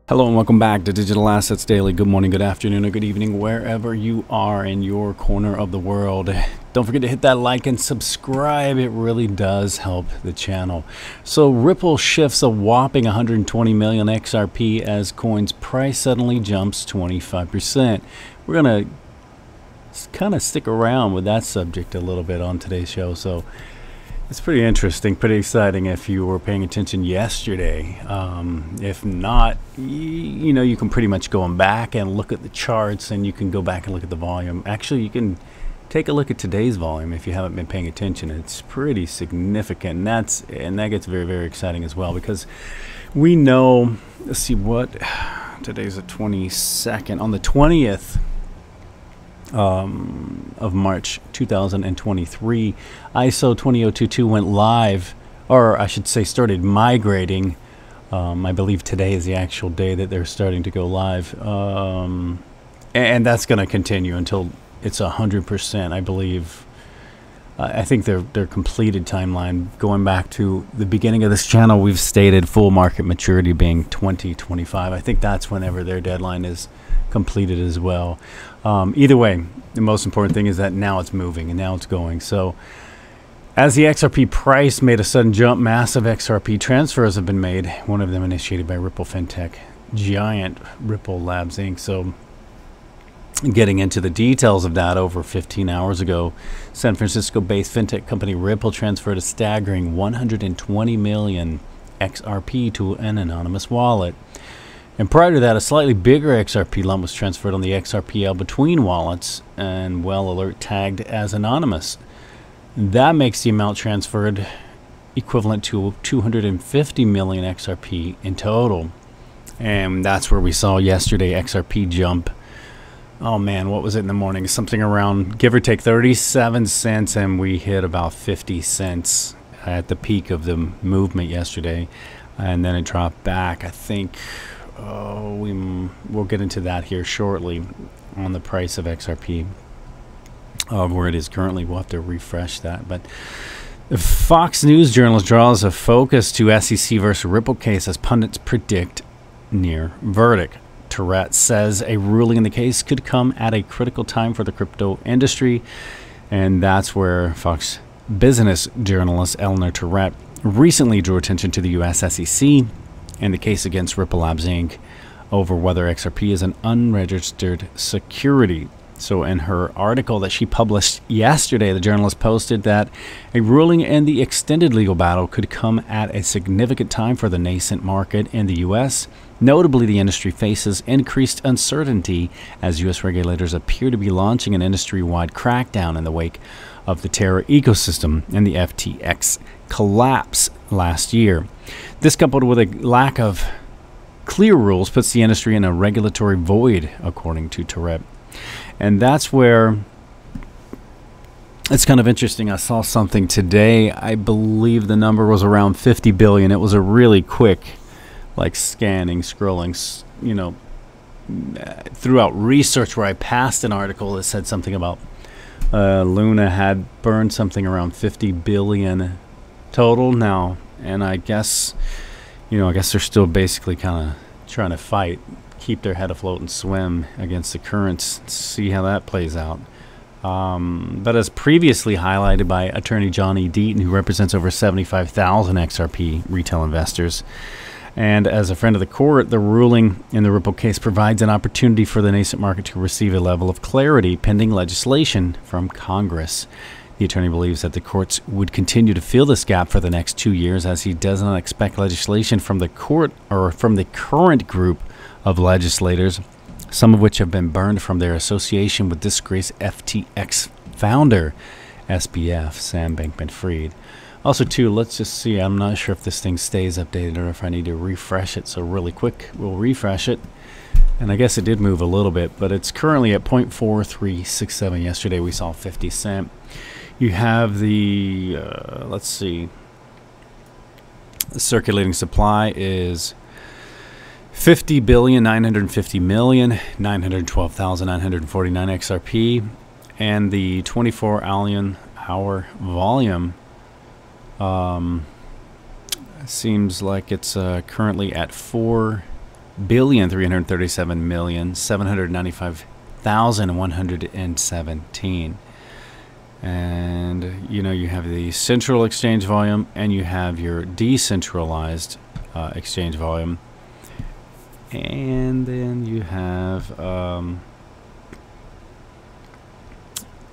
Hello and welcome back to Digital Assets Daily. Good morning, good afternoon, or good evening, wherever you are in your corner of the world. Don't forget to hit that like and subscribe. It really does help the channel. So Ripple shifts a whopping 120 million XRP as coin's price suddenly jumps 25%. We're going to kind of stick around with that subject a little bit on today's show. So it's pretty interesting, pretty exciting if you were paying attention yesterday. If not, you know, you can pretty much go back and look at the charts, and you can go back and look at the volume. Actually, you can take a look at today's volume if you haven't been paying attention. It's pretty significant, and that gets very, very exciting as well, because we know, let's see what, today's the 22nd. On the 20th of March 2023, ISO 20022 went live, or I should say started migrating. I believe today is the actual day that they're starting to go live, and that's going to continue until it's 100%, I believe. I think their completed timeline, going back to the beginning of this channel, we've stated full market maturity being 2025. I think that's whenever their deadline is completed as well. Either way, the most important thing is that now it's moving and now it's going. So as the XRP price made a sudden jump, massive XRP transfers have been made, one of them initiated by Ripple fintech giant Ripple Labs Inc. So getting into the details of that, over 15 hours ago, San Francisco-based fintech company Ripple transferred a staggering 120 million XRP to an anonymous wallet. And prior to that, a slightly bigger XRP lump was transferred on the XRPL between wallets and well alert tagged as anonymous. That makes the amount transferred equivalent to 250 million XRP in total. And that's where we saw yesterday XRP jump. Oh man, what was it in the morning? Something around, give or take, 37 cents, and we hit about 50 cents at the peak of the movement yesterday. And then it dropped back, I think. We'll get into that here shortly on the price of XRP, where it is currently. We'll have to refresh that. But the Fox News journalist draws a focus to SEC versus Ripple case as pundits predict near verdict. Tourette says a ruling in the case could come at a critical time for the crypto industry, and that's where Fox Business journalist Eleanor Tourette recently drew attention to the U.S. SEC and the case against Ripple Labs Inc. over whether XRP is an unregistered security. So in her article that she published yesterday, the journalist posted that a ruling in the extended legal battle could come at a significant time for the nascent market in the U.S. Notably, the industry faces increased uncertainty as U.S. regulators appear to be launching an industry-wide crackdown in the wake of the Terra ecosystem and the FTX collapse last year. This, coupled with a lack of clear rules, puts the industry in a regulatory void, according to Tourette. And that's where it's kind of interesting. I saw something today. I believe the number was around 50 billion. It was a really quick, like, scanning, scrolling, you know, throughout research, where I passed an article that said something about Luna had burned something around 50 billion total now. And I guess, you know, I guess they're still basically kind of trying to fight, keep their head afloat and swim against the currents, see how that plays out. But as previously highlighted by attorney John E. Deaton, who represents over 75,000 XRP retail investors, and as a friend of the court, the ruling in the Ripple case provides an opportunity for the nascent market to receive a level of clarity pending legislation from Congress. The attorney believes that the courts would continue to fill this gap for the next 2 years, as he does not expect legislation from the court or from the current group of legislators, some of which have been burned from their association with disgraced FTX founder, SBF, Sam Bankman-Fried. Also, too, let's just see. I'm not sure if this thing stays updated or if I need to refresh it. So really quick, we'll refresh it. And I guess it did move a little bit, but it's currently at 0.4367. Yesterday we saw 50 cent. You have the, let's see, the circulating supply is 50,950,912,949 XRP, and the 24-hour 4-hour volume. Seems like it's currently at 4,337,795,117. And you know, you have the central exchange volume and you have your decentralized exchange volume, and then you have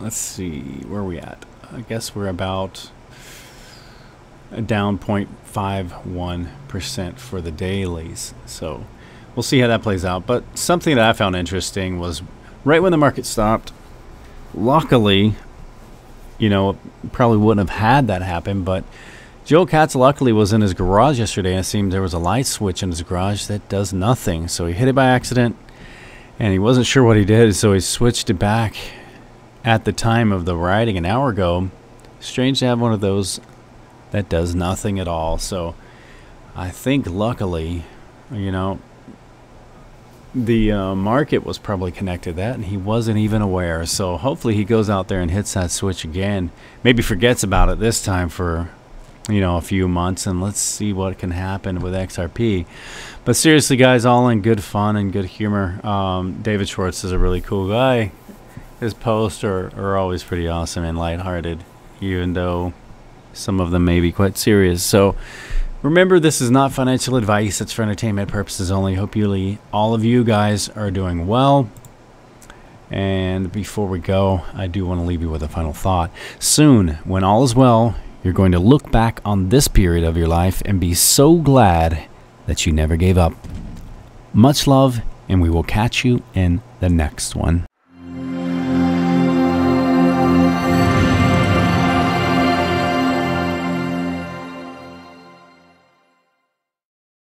let's see, where are we at? I guess we're about down 0.51% for the dailies, so we'll see how that plays out. But something that I found interesting was right when the market stopped, luckily, you know, probably wouldn't have had that happen, but Joe Katz luckily was in his garage yesterday, and it seemed there was a light switch in his garage that does nothing. So he hit it by accident, and he wasn't sure what he did, so he switched it back at the time of the writing an hour ago. Strange to have one of those that does nothing at all. So I think luckily, you know, the market was probably connected to that, and he wasn't even aware. So hopefully he goes out there and hits that switch again. Maybe forgets about it this time for, you know, a few months, and let's see what can happen with XRP. But seriously, guys, all in good fun and good humor. David Schwartz is a really cool guy. His posts are always pretty awesome and lighthearted, even though some of them may be quite serious. So remember, this is not financial advice. It's for entertainment purposes only. Hope all of you guys are doing well. And before we go, I do want to leave you with a final thought. Soon, when all is well, you're going to look back on this period of your life and be so glad that you never gave up. Much love, and we will catch you in the next one.